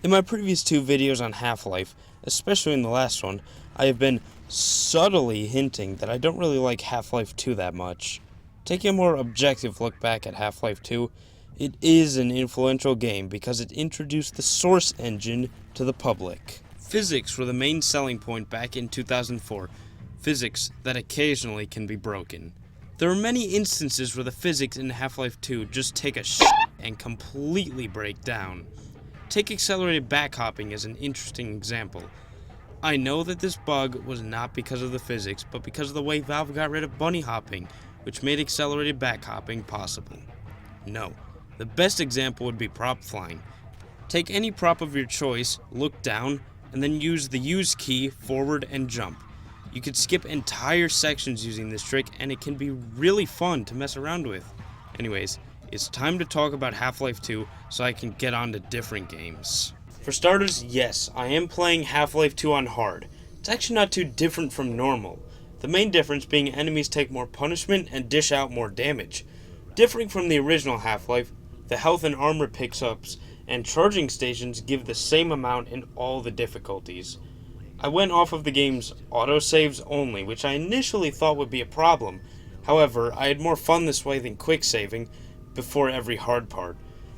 In my previous two videos on Half-Life, especially in the last one, I have been subtly hinting that I don't really like Half-Life 2 that much. Taking a more objective look back at Half-Life 2, it is an influential game because it introduced the Source engine to the public. Physics were the main selling point back in 2004, physics that occasionally can be broken. There are many instances where the physics in Half-Life 2 just take a shit and completely break down. Take accelerated backhopping as an interesting example. I know that this bug was not because of the physics, but because of the way Valve got rid of bunny hopping, which made accelerated backhopping possible. No, the best example would be prop flying. Take any prop of your choice, look down, and then use the use key forward and jump. You could skip entire sections using this trick, and it can be really fun to mess around with. Anyways, it's time to talk about Half-Life 2 so I can get on to different games. For starters, yes, I am playing Half-Life 2 on hard. It's actually not too different from normal. The main difference being enemies take more punishment and dish out more damage. Differing from the original Half-Life, the health and armor pickups and charging stations give the same amount in all the difficulties. I went off of the game's autosaves only, which I initially thought would be a problem. However, I had more fun this way than quick saving before every hard part.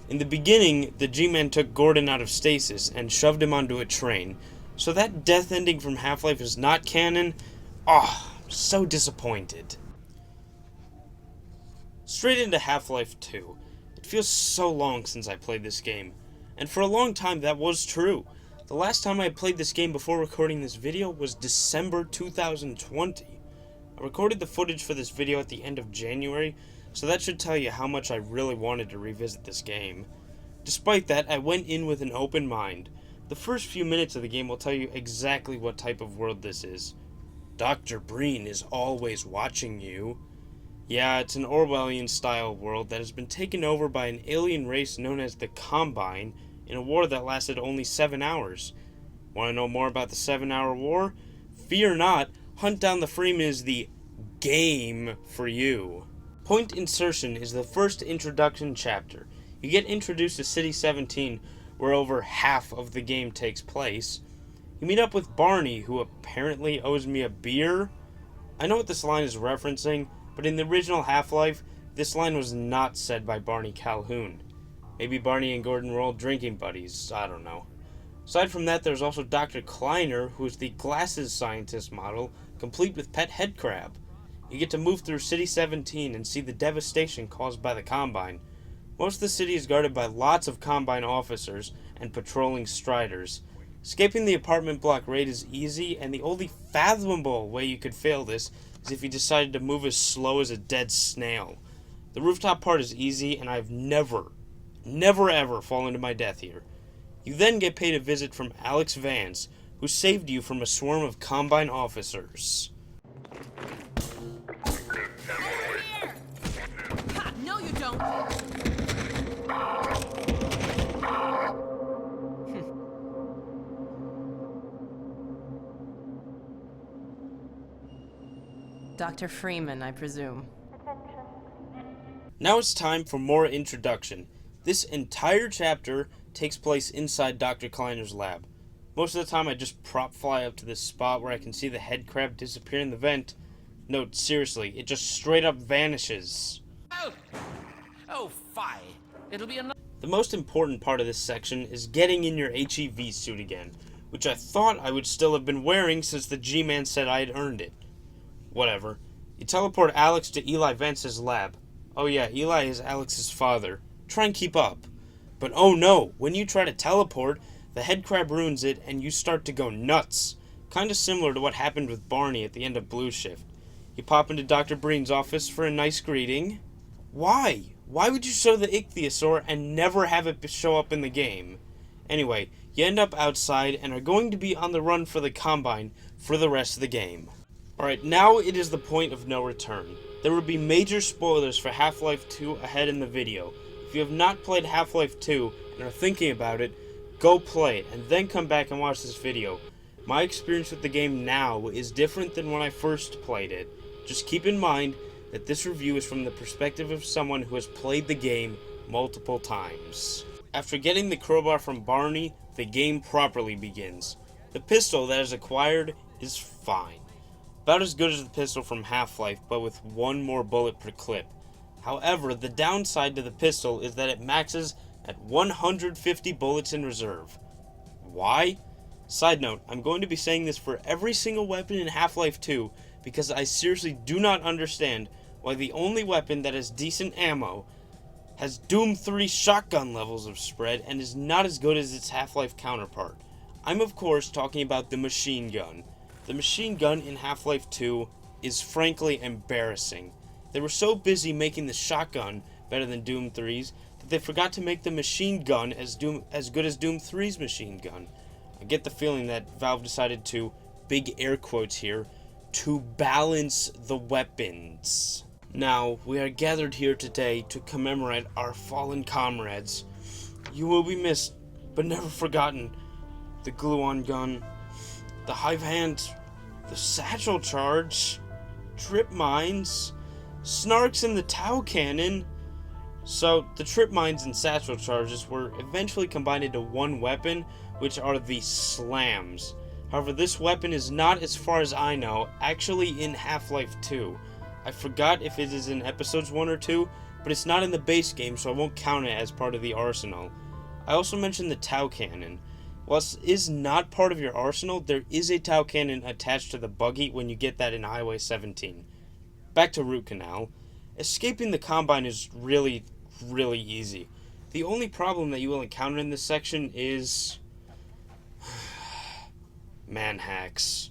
In the beginning, the G-Man took Gordon out of stasis and shoved him onto a train, so that death ending from Half-Life is not canon. I'm so disappointed. Straight into Half-Life 2. It feels so long since I played this game, and for a long time that was true. The last time I played this game before recording this video was December 2020. I recorded the footage for this video at the end of January, so that should tell you how much I really wanted to revisit this game. Despite that, I went in with an open mind. The first few minutes of the game will tell you exactly what type of world this is. Dr. Breen is always watching you. Yeah, it's an Orwellian-style world that has been taken over by an alien race known as the Combine in a war that lasted only 7 hours. Want to know more about the 7-hour war? Fear not, Hunt Down the Freeman is the game for you. Point Insertion is the first introduction chapter. You get introduced to City 17, where over half of the game takes place. You meet up with Barney, who apparently owes me a beer. I know what this line is referencing, but in the original Half-Life, this line was not said by Barney Calhoun. Maybe Barney and Gordon were old drinking buddies, I don't know. Aside from that, there's also Dr. Kleiner, who is the glasses scientist model, complete with pet head crab. You get to move through City 17 and see the devastation caused by the Combine. Most of the city is guarded by lots of Combine officers and patrolling Striders. Escaping the apartment block raid is easy, and the only fathomable way you could fail this is if you decided to move as slow as a dead snail. The rooftop part is easy, and I've never ever fallen to my death here. You then get paid a visit from Alex Vance, who saved you from a swarm of Combine officers. No, you don't. Dr. Freeman, I presume. Now it's time for more introduction. This entire chapter takes place inside Dr. Kleiner's lab. Most of the time I just prop fly up to this spot where I can see the head crab disappear in the vent. No, seriously, it just straight up vanishes. Oh, fie. It'll be enough. The most important part of this section is getting in your HEV suit again, which I thought I would still have been wearing since the G-Man said I had earned it. Whatever. You teleport Alex to Eli Vance's lab. Oh yeah, Eli is Alex's father. Try and keep up. But oh no, when you try to teleport, the head crab ruins it and you start to go nuts. Kinda similar to what happened with Barney at the end of Blue Shift. You pop into Dr. Breen's office for a nice greeting. Why? Why would you show the ichthyosaur and never have it show up in the game? Anyway, you end up outside and are going to be on the run for the Combine for the rest of the game. Alright, now it is the point of no return. There will be major spoilers for Half-Life 2 ahead in the video. If you have not played Half-Life 2 and are thinking about it, go play it and then come back and watch this video. My experience with the game now is different than when I first played it. Just keep in mind that this review is from the perspective of someone who has played the game multiple times. After getting the crowbar from Barney, the game properly begins. The pistol that is acquired is fine. About as good as the pistol from Half-Life, but with one more bullet per clip. However, the downside to the pistol is that it maxes at 150 bullets in reserve. Why? Side note, I'm going to be saying this for every single weapon in Half-Life 2 because I seriously do not understand why the only weapon that has decent ammo has Doom 3 shotgun levels of spread and is not as good as its Half-Life counterpart. I'm of course talking about the machine gun. The machine gun in Half-Life 2 is frankly embarrassing. They were so busy making the shotgun better than Doom 3's that they forgot to make the machine gun as good as Doom 3's machine gun. I get the feeling that Valve decided to, big air quotes here, to balance the weapons. Now, we are gathered here today to commemorate our fallen comrades. You will be missed, but never forgotten. The glue-on gun, the hive hand, the satchel charge, trip mines, snarks in the Tau cannon. So, the trip mines and satchel charges were eventually combined into one weapon, which are the slams. However, this weapon is not, as far as I know, actually in Half-Life 2. I forgot if it is in episodes 1 or 2, but it's not in the base game, so I won't count it as part of the arsenal. I also mentioned the Tau cannon. While it is not part of your arsenal, there is a Tau cannon attached to the buggy when you get that in Highway 17. Back to Root Canal. Escaping the Combine is really easy. The only problem that you will encounter in this section is manhacks.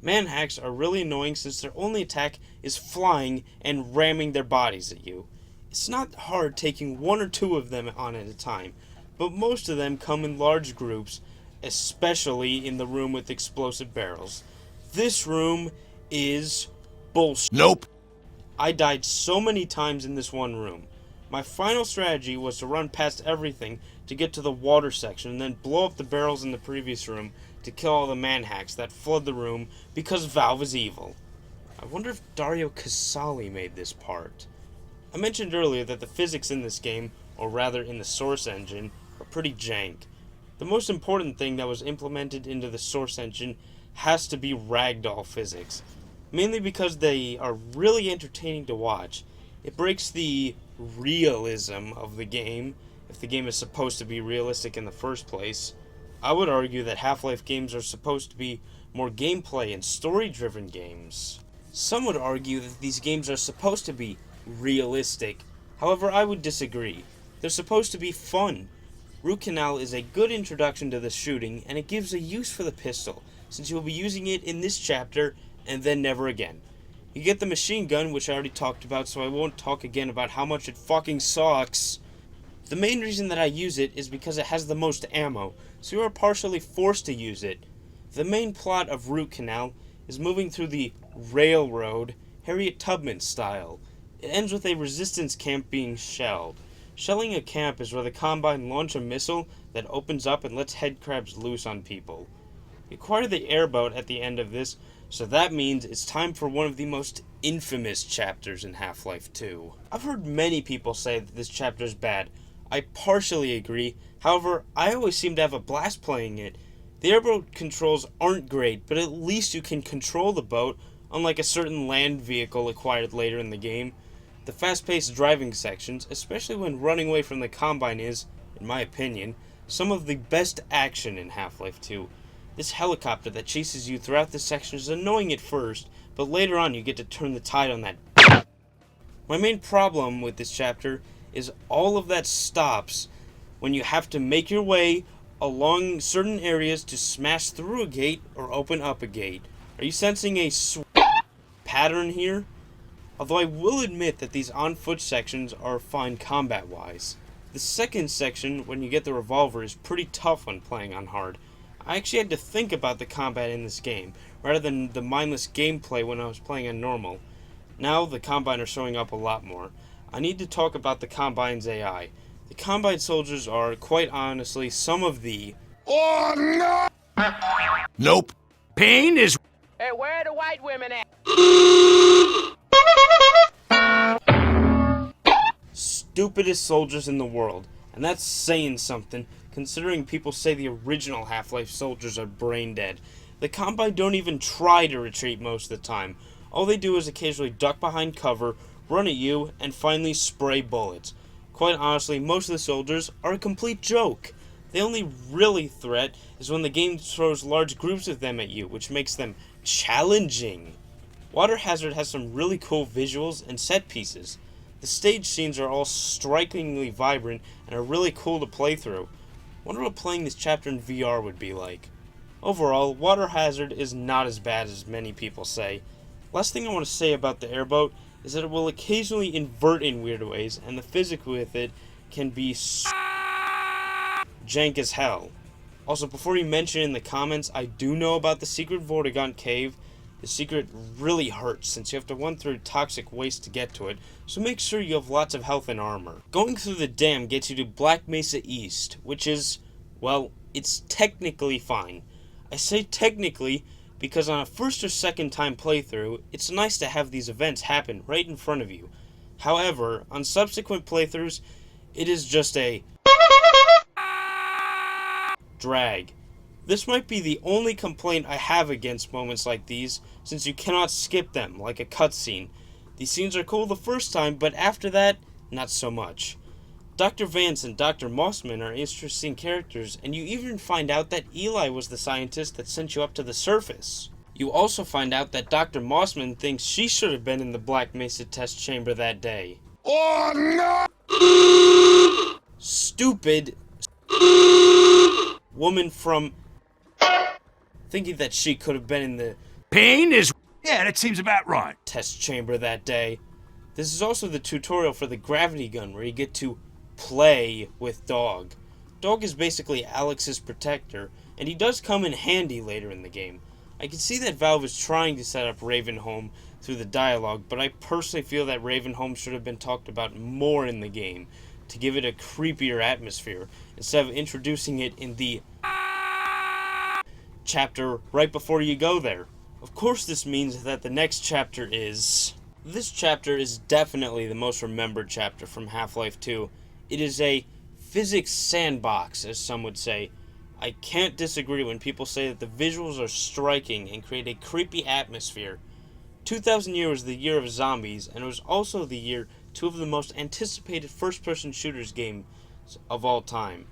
Manhacks are really annoying since their only attack is flying and ramming their bodies at you. It's not hard taking one or two of them on at a time, but most of them come in large groups, especially in the room with explosive barrels. This room is bullshit. Nope. I died so many times in this one room. My final strategy was to run past everything to get to the water section and then blow up the barrels in the previous room to kill all the manhacks that flood the room because Valve is evil. I wonder if Dario Casali made this part. I mentioned earlier that the physics in this game, or rather in the source engine, are pretty jank. The most important thing that was implemented into the source engine has to be ragdoll physics, mainly because they are really entertaining to watch. It breaks the realism of the game, if the game is supposed to be realistic in the first place. I would argue that Half-Life games are supposed to be more gameplay and story-driven games. Some would argue that these games are supposed to be realistic. However, I would disagree. They're supposed to be fun. Root Canal is a good introduction to the shooting, and it gives a use for the pistol, since you will be using it in this chapter and then never again. You get the machine gun, which I already talked about, so I won't talk again about how much it fucking sucks. The main reason that I use it is because it has the most ammo, so you are partially forced to use it. The main plot of Root Canal is moving through the railroad, Harriet Tubman style. It ends with a resistance camp being shelled. Shelling a camp is where the Combine launch a missile that opens up and lets headcrabs loose on people. You acquire the airboat at the end of this, so that means it's time for one of the most infamous chapters in Half-Life 2. I've heard many people say that this chapter is bad. I partially agree, however, I always seem to have a blast playing it. The airboat controls aren't great, but at least you can control the boat, unlike a certain land vehicle acquired later in the game. The fast-paced driving sections, especially when running away from the Combine, is, in my opinion, some of the best action in Half-Life 2. This helicopter that chases you throughout this section is annoying at first, but later on you get to turn the tide on that. My main problem with this chapter is all of that stops when you have to make your way along certain areas to smash through a gate or open up a gate. Are you sensing a pattern here? Although I will admit that these on-foot sections are fine combat-wise. The second section, when you get the revolver, is pretty tough when playing on hard. I actually had to think about the combat in this game, rather than the mindless gameplay when I was playing on normal. Now, the Combine are showing up a lot more. I need to talk about the Combine's AI. The Combine soldiers are, quite honestly, some of the... Oh, no! Nope. Pain is... Hey, where are the white women at? stupidest soldiers in the world. And that's saying something. considering people say the original Half-Life soldiers are brain dead. The Combine don't even try to retreat most of the time. All they do is occasionally duck behind cover, run at you, and finally spray bullets. Quite honestly, most of the soldiers are a complete joke. The only really threat is when the game throws large groups of them at you, which makes them challenging. Water Hazard has some really cool visuals and set pieces. The stage scenes are all strikingly vibrant and are really cool to play through. Wonder what playing this chapter in VR would be like. Overall, Water Hazard is not as bad as many people say. Last thing I want to say about the airboat is that it will occasionally invert in weird ways, and the physics with it can be jank as hell. Also, before you mention in the comments, I do know about the secret Vortigaunt cave. The secret really hurts since you have to run through toxic waste to get to it, so make sure you have lots of health and armor. Going through the dam gets you to Black Mesa East, which is, well, it's technically fine. I say technically because on a first or second time playthrough, it's nice to have these events happen right in front of you. However, on subsequent playthroughs, it is just a drag. This might be the only complaint I have against moments like these, since you cannot skip them like a cutscene. These scenes are cool the first time, but after that, not so much. Dr. Vance and Dr. Mossman are interesting characters, and you even find out that Eli was the scientist that sent you up to the surface. You also find out that Dr. Mossman thinks she should have been in the Black Mesa test chamber that day. Oh no! Stupid woman from thinking that she could have been in the Pain is... Yeah, that seems about right. test chamber that day. This is also the tutorial for the gravity gun where you get to play with Dog. Dog is basically Alex's protector, and he does come in handy later in the game. I can see that Valve is trying to set up Ravenholm through the dialogue, but I personally feel that Ravenholm should have been talked about more in the game to give it a creepier atmosphere, instead of introducing it in the chapter right before you go there. Of course this means that the next chapter is... This chapter is definitely the most remembered chapter from Half-Life 2. It is a physics sandbox, as some would say. I can't disagree when people say that the visuals are striking and create a creepy atmosphere. 2000 year was the year of zombies, and it was also the year two of the most anticipated first-person shooters games of all time.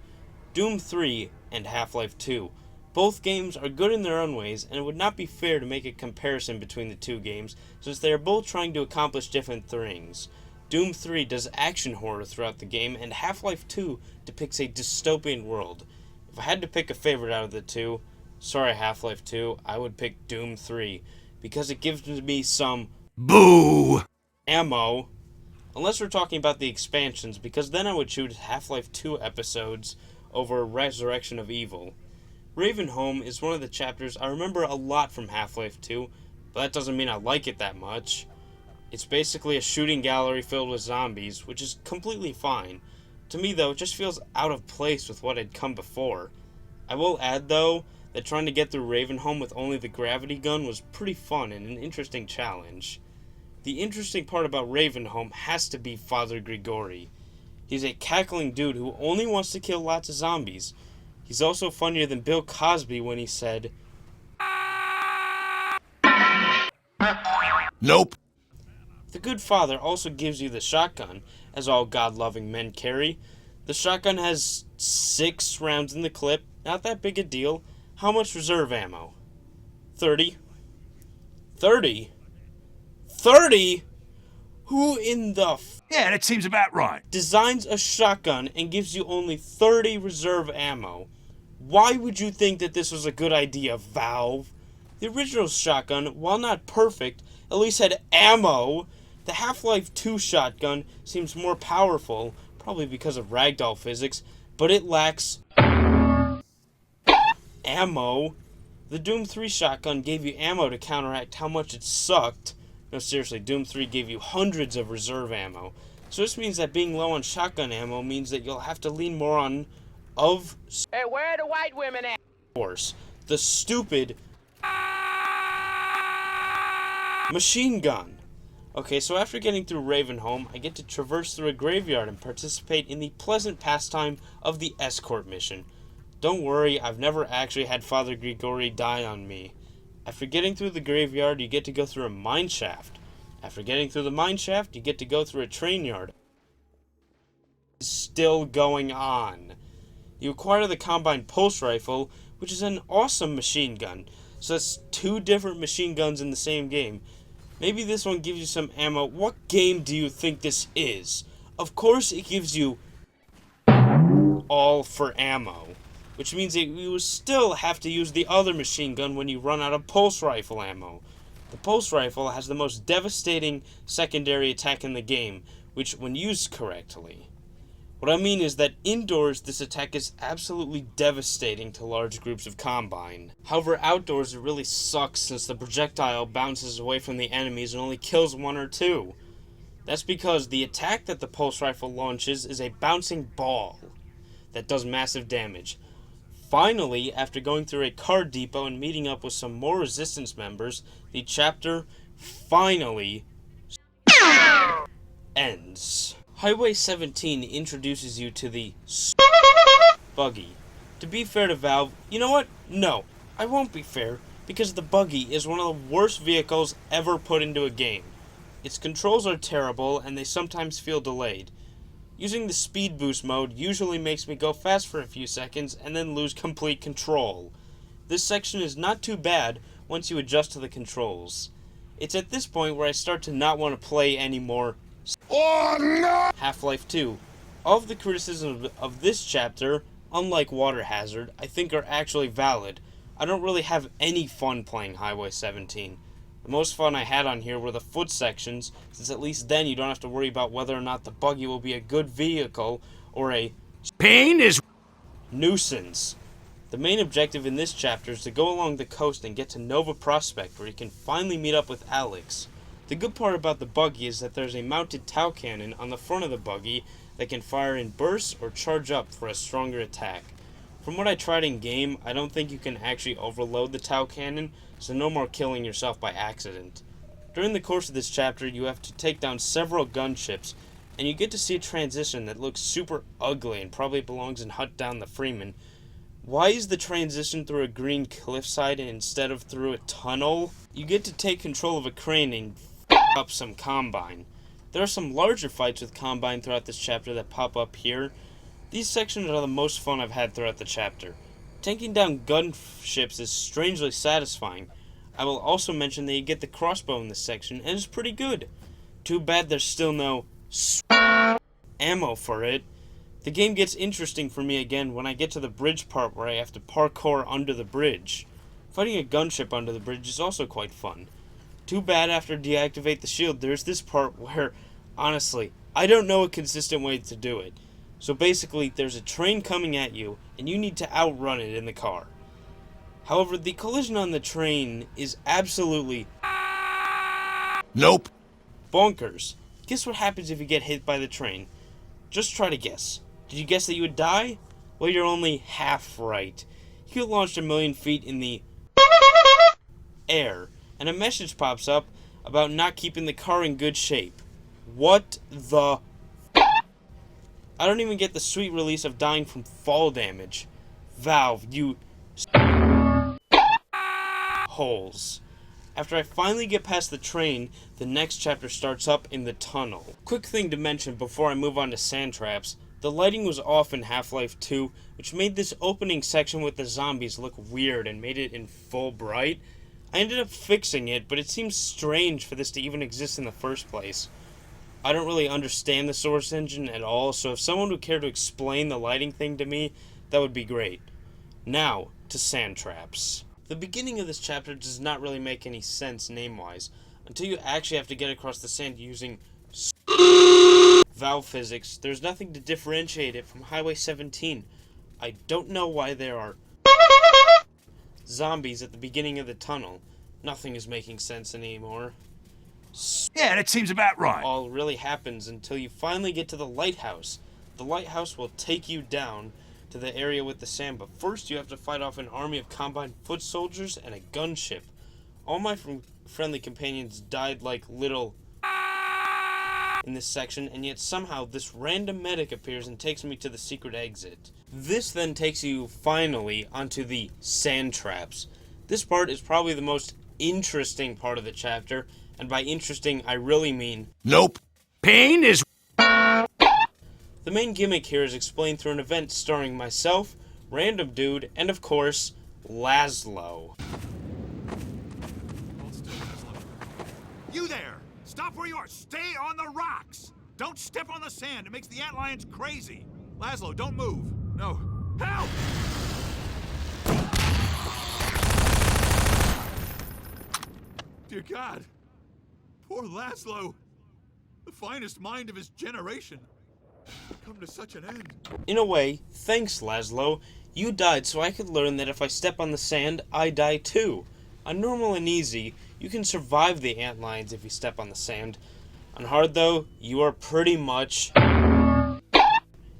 Doom 3 and Half-Life 2. Both games are good in their own ways, and it would not be fair to make a comparison between the two games, since they are both trying to accomplish different things. Doom 3 does action horror throughout the game, and Half-Life 2 depicts a dystopian world. If I had to pick a favorite out of the two, sorry Half-Life 2, I would pick Doom 3, because it gives me some boo ammo, unless we're talking about the expansions, because then I would choose Half-Life 2 episodes over Resurrection of Evil. Ravenholm is one of the chapters I remember a lot from Half-Life 2, but that doesn't mean I like it that much. It's basically a shooting gallery filled with zombies, which is completely fine. To me, though, it just feels out of place with what had come before. I will add, though, that trying to get through Ravenholm with only the gravity gun was pretty fun and an interesting challenge. The interesting part about Ravenholm has to be Father Grigori. He's a cackling dude who only wants to kill lots of zombies. He's also funnier than Bill Cosby when he said, Nope. The good father also gives you the shotgun, as all God-loving men carry. The shotgun has 6 rounds in the clip, not that big a deal. How much reserve ammo? 30. 30? 30? Who in the Yeah, that seems about right. designs a shotgun and gives you only 30 reserve ammo? Why would you think that this was a good idea, Valve? The original shotgun, while not perfect, at least had ammo. The Half-Life 2 shotgun seems more powerful, probably because of ragdoll physics, but it lacks ammo. The Doom 3 shotgun gave you ammo to counteract how much it sucked. No, seriously, Doom 3 gave you hundreds of reserve ammo. So this means that being low on shotgun ammo means that you'll have to lean more on Hey, where are the white women at? course, the stupid machine gun. Okay, so after getting through Ravenholm, I get to traverse through a graveyard and participate in the pleasant pastime of the escort mission. Don't worry, I've never actually had Father Grigori die on me. After getting through the graveyard, you get to go through a mine shaft. After getting through the mine shaft, you get to go through a train yard. It's still going on. You acquire the Combine Pulse Rifle, which is an awesome machine gun. So that's 2 different machine guns in the same game. Maybe this one gives you some ammo. What game do you think this is? Of course it gives you all for ammo, which means that you will still have to use the other machine gun when you run out of pulse rifle ammo. The pulse rifle has the most devastating secondary attack in the game, which when used correctly. What I mean is that indoors, this attack is absolutely devastating to large groups of Combine. However, outdoors it really sucks since the projectile bounces away from the enemies and only kills 1 or 2. That's because the attack that the pulse rifle launches is a bouncing ball that does massive damage. Finally, after going through a car depot and meeting up with some more resistance members, the chapter finally ends. Highway 17 introduces you to the buggy. To be fair to Valve, you know what? No, I won't be fair, because the buggy is one of the worst vehicles ever put into a game. Its controls are terrible, and they sometimes feel delayed. Using the speed boost mode usually makes me go fast for a few seconds and then lose complete control. This section is not too bad once you adjust to the controls. It's at this point where I start to not want to play anymore. Oh no! Half-Life 2. All of the criticisms of this chapter, unlike Water Hazard, I think are actually valid. I don't really have any fun playing Highway 17. The most fun I had on here were the foot sections, since at least then you don't have to worry about whether or not the buggy will be a good vehicle or a Pain is nuisance. The main objective in this chapter is to go along the coast and get to Nova Prospekt, where you can finally meet up with Alex. The good part about the buggy is that there's a mounted Tau cannon on the front of the buggy that can fire in bursts or charge up for a stronger attack. From what I tried in game, I don't think you can actually overload the Tau cannon, so no more killing yourself by accident. During the course of this chapter, you have to take down several gunships, and you get to see a transition that looks super ugly and probably belongs in Hunt Down the Freeman. Why is the transition through a green cliffside instead of through a tunnel? You get to take control of a crane and up some Combine. There are some larger fights with Combine throughout this chapter that pop up here. These sections are the most fun I've had throughout the chapter. Taking down gunships is strangely satisfying. I will also mention that you get the crossbow in this section, and it's pretty good. Too bad there's still no ammo for it. The game gets interesting for me again when I get to the bridge part where I have to parkour under the bridge. Fighting a gunship under the bridge is also quite fun. Too bad after deactivate the shield, there's this part where, honestly, I don't know a consistent way to do it. So basically, there's a train coming at you, and you need to outrun it in the car. However, the collision on the train is absolutely Nope. bonkers. Guess what happens if you get hit by the train? Just try to guess. Did you guess that you would die? Well, you're only half right. You get launched 1,000,000 feet in the air, and a message pops up about not keeping the car in good shape. What the I don't even get the sweet release of dying from fall damage. Valve, you holes. After I finally get past the train, the next chapter starts up in the tunnel. Quick thing to mention before I move on to Sandtraps, the lighting was off in Half-Life 2, which made this opening section with the zombies look weird and made it in full bright. I ended up fixing it, but it seems strange for this to even exist in the first place. I don't really understand the Source Engine at all, so if someone would care to explain the lighting thing to me, that would be great. Now, to Sandtraps. The beginning of this chapter does not really make any sense name-wise, until you actually have to get across the sand using Valve physics. There's nothing to differentiate it from Highway 17. I don't know why there are zombies at the beginning of the tunnel. Nothing is making sense anymore. Yeah, that seems about right. All really happens until you finally get to the lighthouse. The lighthouse will take you down to the area with the sand, but first you have to fight off an army of Combine foot soldiers and a gunship. All my friendly companions died like little in this section, and yet somehow this random medic appears and takes me to the secret exit. This then takes you, finally, onto the Sandtraps. This part is probably the most interesting part of the chapter, and by interesting, I really mean... Nope. Pain is... The main gimmick here is explained through an event starring myself, Random Dude, and of course, Laszlo. You there! Stop where you are! Stay on the rocks! Don't step on the sand! It makes the antlions crazy! Laszlo, don't move! No. Help! Dear God! Poor Laszlo! The finest mind of his generation! Come to such an end. In a way, thanks, Laszlo. You died so I could learn that if I step on the sand, I die too. On normal and easy, you can survive the antlions if you step on the sand. On hard, though, you are pretty much...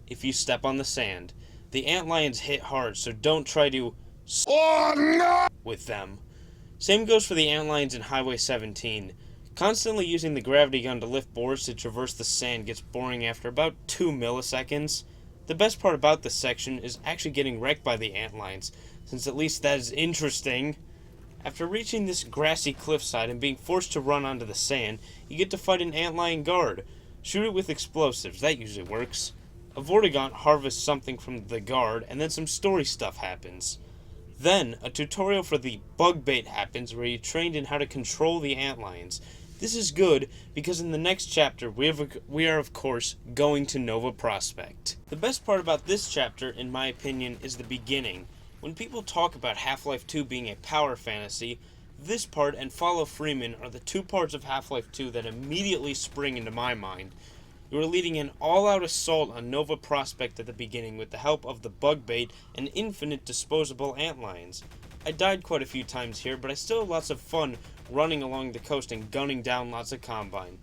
if you step on the sand. The antlions hit hard, so don't try to... with them. Same goes for the antlions in Highway 17. Constantly using the gravity gun to lift boards to traverse the sand gets boring after about 2 milliseconds. The best part about this section is actually getting wrecked by the antlions, since at least that is interesting. After reaching this grassy cliffside and being forced to run onto the sand, you get to fight an antlion guard. Shoot it with explosives, that usually works. A Vortigaunt harvests something from the guard, and then some story stuff happens. Then, a tutorial for the bug bait happens where you're trained in how to control the antlions. This is good, because in the next chapter, we are of course, going to Nova Prospekt. The best part about this chapter, in my opinion, is the beginning. When people talk about Half-Life 2 being a power fantasy, this part and Follow Freeman are the two parts of Half-Life 2 that immediately spring into my mind. You are leading an all-out assault on Nova Prospekt at the beginning with the help of the bug bait and infinite disposable antlions. I died quite a few times here, but I still had lots of fun running along the coast and gunning down lots of Combine.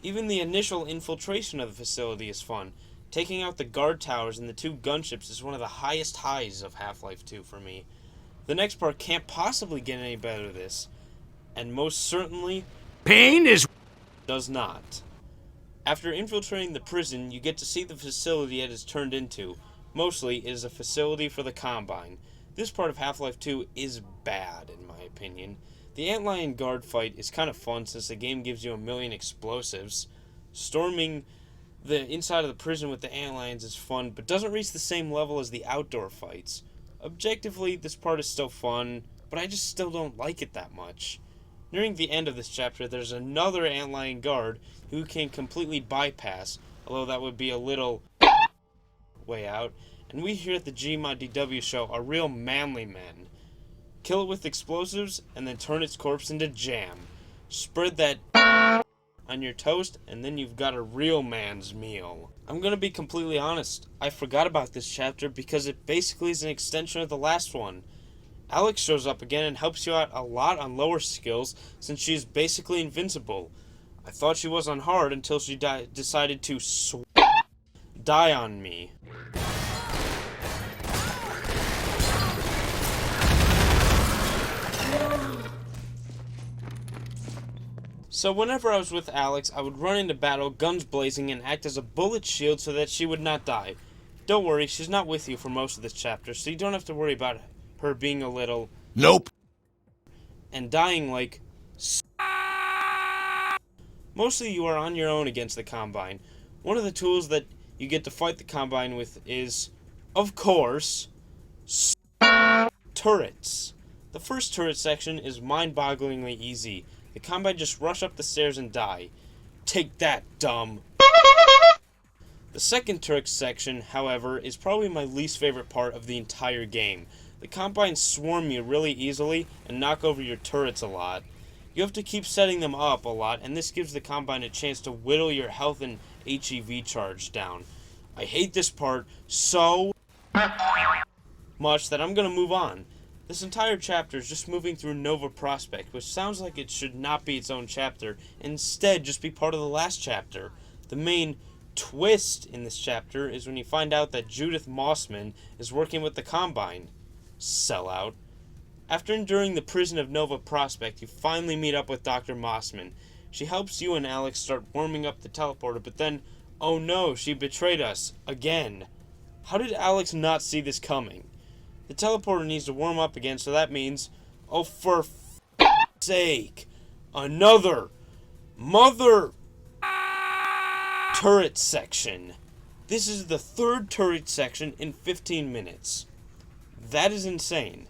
Even the initial infiltration of the facility is fun. Taking out the guard towers and the 2 gunships is one of the highest highs of Half-Life 2 for me. The next part can't possibly get any better than this, and most certainly Pain is... does not. After infiltrating the prison, you get to see the facility it is turned into. Mostly, it is a facility for the Combine. This part of Half-Life 2 is bad, in my opinion. The antlion guard fight is kind of fun since the game gives you a million explosives. Storming the inside of the prison with the antlions is fun, but doesn't reach the same level as the outdoor fights. Objectively, this part is still fun, but I just still don't like it that much. Nearing the end of this chapter, there's another antlion guard who can completely bypass, although that would be a little way out, and we here at the Gmod DW show are real manly men. Kill it with explosives, and then turn its corpse into jam. Spread that on your toast, and then you've got a real man's meal. I'm gonna be completely honest, I forgot about this chapter because it basically is an extension of the last one. Alex shows up again and helps you out a lot on lower skills since she is basically invincible. I thought she was on hard until she decided to die on me. So whenever I was with Alex, I would run into battle, guns blazing, and act as a bullet shield so that she would not die. Don't worry, she's not with you for most of this chapter, so you don't have to worry about her being a little... Nope. And dying like... Mostly you are on your own against the Combine. One of the tools that you get to fight the Combine with is, of course, turrets. The first turret section is mind-bogglingly easy. The Combine just rush up the stairs and die. Take that, dumb. The second turret section, however, is probably my least favorite part of the entire game. The Combine swarm you really easily and knock over your turrets a lot. You have to keep setting them up a lot, and this gives the Combine a chance to whittle your health and HEV charge down. I hate this part so much that I'm gonna move on. This entire chapter is just moving through Nova Prospekt, which sounds like it should not be its own chapter, and instead just be part of the last chapter. The main twist in this chapter is when you find out that Judith Mossman is working with the Combine. Sellout. After enduring the prison of Nova Prospekt, you finally meet up with Dr. Mossman. She helps you and Alex start warming up the teleporter, but then, oh no, she betrayed us. Again. How did Alex not see this coming? The teleporter needs to warm up again, so that means, oh for sake, another mother turret section. This is the third turret section in 15 minutes. That is insane.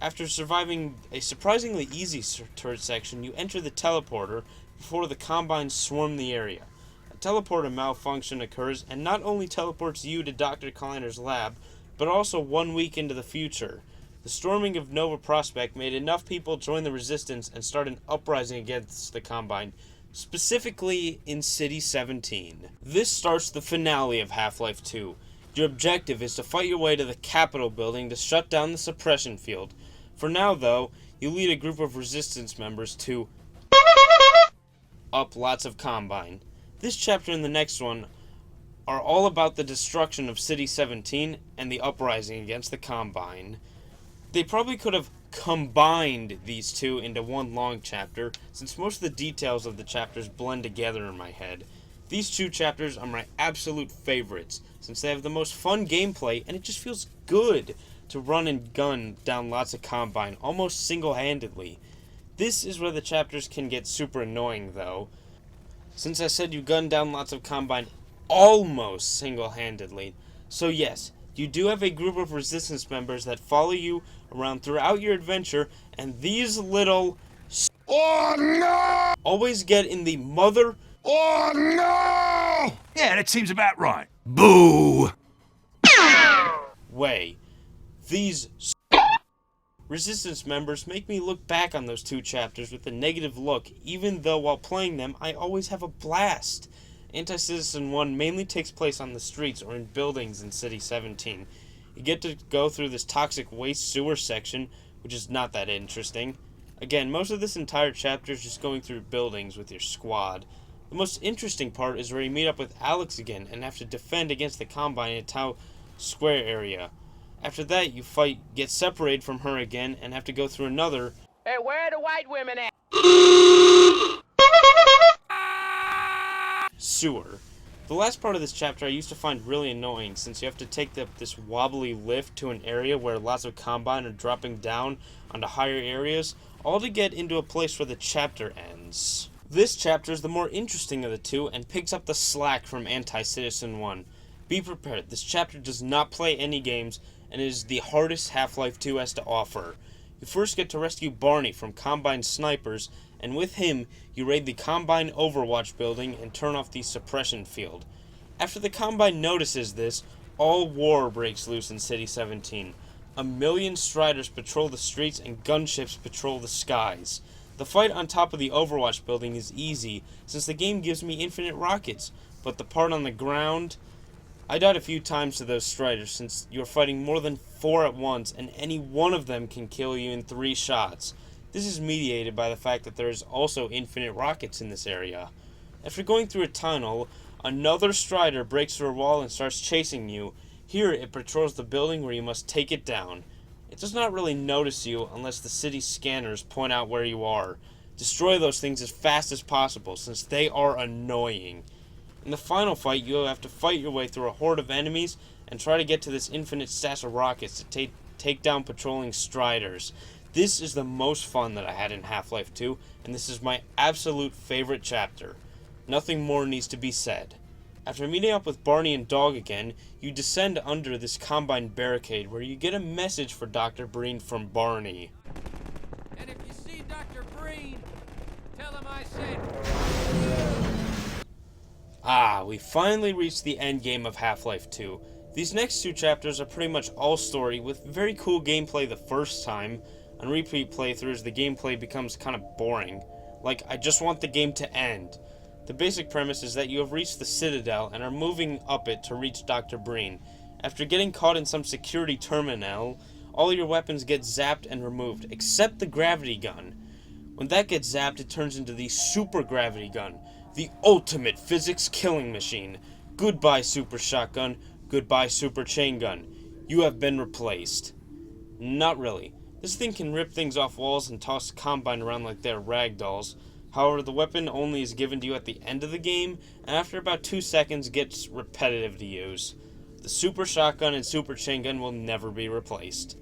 After surviving a surprisingly easy turret section, you enter the teleporter before the Combines swarm the area. A teleporter malfunction occurs and not only teleports you to Dr. Kleiner's lab, but also 1 week into the future. The storming of Nova Prospekt made enough people join the resistance and start an uprising against the Combine, specifically in City 17. This starts the finale of Half-Life 2. Your objective is to fight your way to the Capitol building to shut down the suppression field. For now, though, you lead a group of resistance members to up lots of Combine. This chapter and the next one are all about the destruction of City 17 and the uprising against the Combine. They probably could have combined these two into one long chapter, since most of the details of the chapters blend together in my head. These two chapters are my absolute favorites, since they have the most fun gameplay, and it just feels good to run and gun down lots of Combine, almost single-handedly. This is where the chapters can get super annoying, though. Since I said you gun down lots of Combine almost single-handedly. So yes, you do have a group of resistance members that follow you around throughout your adventure, and these little oh no! Always get in the mother oh no! Yeah, that seems about right. Boo! way. These resistance members make me look back on those two chapters with a negative look, even though while playing them, I always have a blast. Anticitizen One mainly takes place on the streets or in buildings in City 17. You get to go through this toxic waste sewer section, which is not that interesting. Again, most of this entire chapter is just going through buildings with your squad. The most interesting part is where you meet up with Alex again and have to defend against the Combine in Town Square area. After that, you fight, get separated from her again, and have to go through another Hey, where are the white women at? sewer. The last part of this chapter I used to find really annoying, since you have to take this wobbly lift to an area where lots of Combine are dropping down onto higher areas, all to get into a place where the chapter ends. This chapter is the more interesting of the two, and picks up the slack from Anticitizen One. Be prepared, this chapter does not play any games, and it is the hardest Half-Life 2 has to offer. You first get to rescue Barney from Combine snipers, and with him, you raid the Combine Overwatch building and turn off the suppression field. After the Combine notices this, all war breaks loose in City 17. 1 million Striders patrol the streets and gunships patrol the skies. The fight on top of the Overwatch building is easy, since the game gives me infinite rockets, but the part on the ground... I died a few times to those Striders, since you're fighting more than 4 at once, and any one of them can kill you in 3 shots. This is mediated by the fact that there is also infinite rockets in this area. After going through a tunnel, another Strider breaks through a wall and starts chasing you. Here, it patrols the building where you must take it down. It does not really notice you unless the city scanners point out where you are. Destroy those things as fast as possible, since they are annoying. In the final fight, you'll have to fight your way through a horde of enemies and try to get to this infinite stash of rockets to take down patrolling Striders. This is the most fun that I had in Half-Life 2, and this is my absolute favorite chapter. Nothing more needs to be said. After meeting up with Barney and Dog again, you descend under this Combine barricade where you get a message for Dr. Breen from Barney. And if you see Dr. Breen, tell him I said... Ah, we finally reached the end game of Half-Life 2. These next 2 chapters are pretty much all story, with very cool gameplay the first time. On repeat playthroughs, the gameplay becomes kind of boring. Like, I just want the game to end. The basic premise is that you have reached the Citadel and are moving up it to reach Dr. Breen. After getting caught in some security terminal, all your weapons get zapped and removed, except the gravity gun. When that gets zapped, it turns into the super gravity gun. The ultimate physics killing machine. Goodbye, super shotgun. Goodbye, super chain gun. You have been replaced. Not really. This thing can rip things off walls and toss Combine around like they're ragdolls. However, the weapon only is given to you at the end of the game, and after about 2 seconds gets repetitive to use. The super shotgun and super chain gun will never be replaced.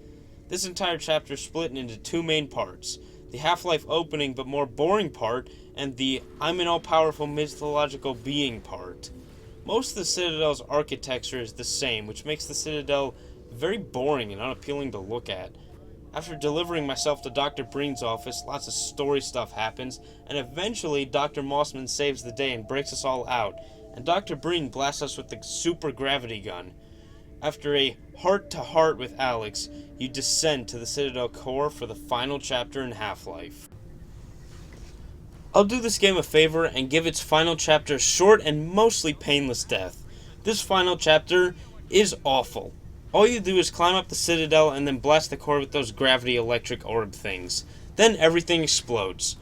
This entire chapter is split into 2 main parts. The Half-Life opening but more boring part, and the I'm an all-powerful mythological being part. Most of the Citadel's architecture is the same, which makes the Citadel very boring and unappealing to look at. After delivering myself to Dr. Breen's office, lots of story stuff happens, and eventually Dr. Mossman saves the day and breaks us all out, and Dr. Breen blasts us with the super gravity gun. After a heart-to-heart with Alex, you descend to the Citadel core for the final chapter in Half-Life. I'll do this game a favor and give its final chapter a short and mostly painless death. This final chapter is awful. All you do is climb up the Citadel and then blast the core with those gravity electric orb things. Then everything explodes.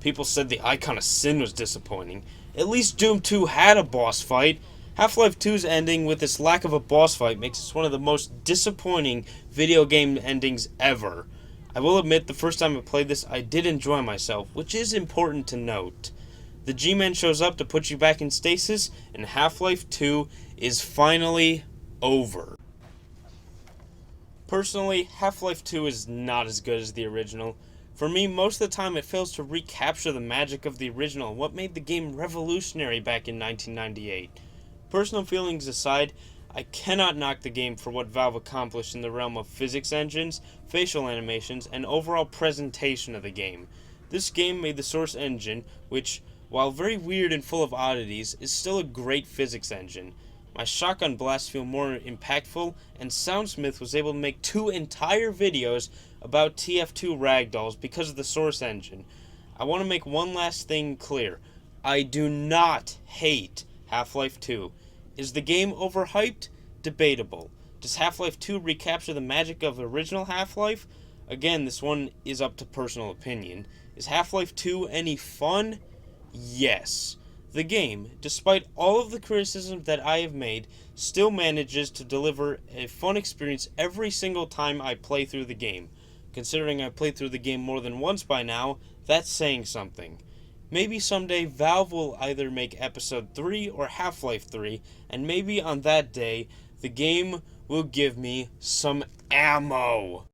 People said the Icon of Sin was disappointing. At least Doom 2 had a boss fight. Half-Life 2's ending with its lack of a boss fight makes it one of the most disappointing video game endings ever. I will admit the first time I played this I did enjoy myself, which is important to note. The G-Man shows up to put you back in stasis, and Half-Life 2 is finally over. Personally, Half-Life 2 is not as good as the original. For me, most of the time it fails to recapture the magic of the original and what made the game revolutionary back in 1998. Personal feelings aside, I cannot knock the game for what Valve accomplished in the realm of physics engines, facial animations, and overall presentation of the game. This game made the Source engine, which, while very weird and full of oddities, is still a great physics engine. My shotgun blasts feel more impactful, and Soundsmith was able to make 2 entire videos about TF2 ragdolls because of the Source engine. I want to make one last thing clear. I do not hate Half-Life 2. Is the game overhyped? Debatable. Does Half-Life 2 recapture the magic of original Half-Life? Again, this one is up to personal opinion. Is Half-Life 2 any fun? Yes. The game, despite all of the criticism that I have made, still manages to deliver a fun experience every single time I play through the game. Considering I played through the game more than once by now, that's saying something. Maybe someday Valve will either make Episode 3 or Half-Life 3, and maybe on that day, the game will give me some ammo.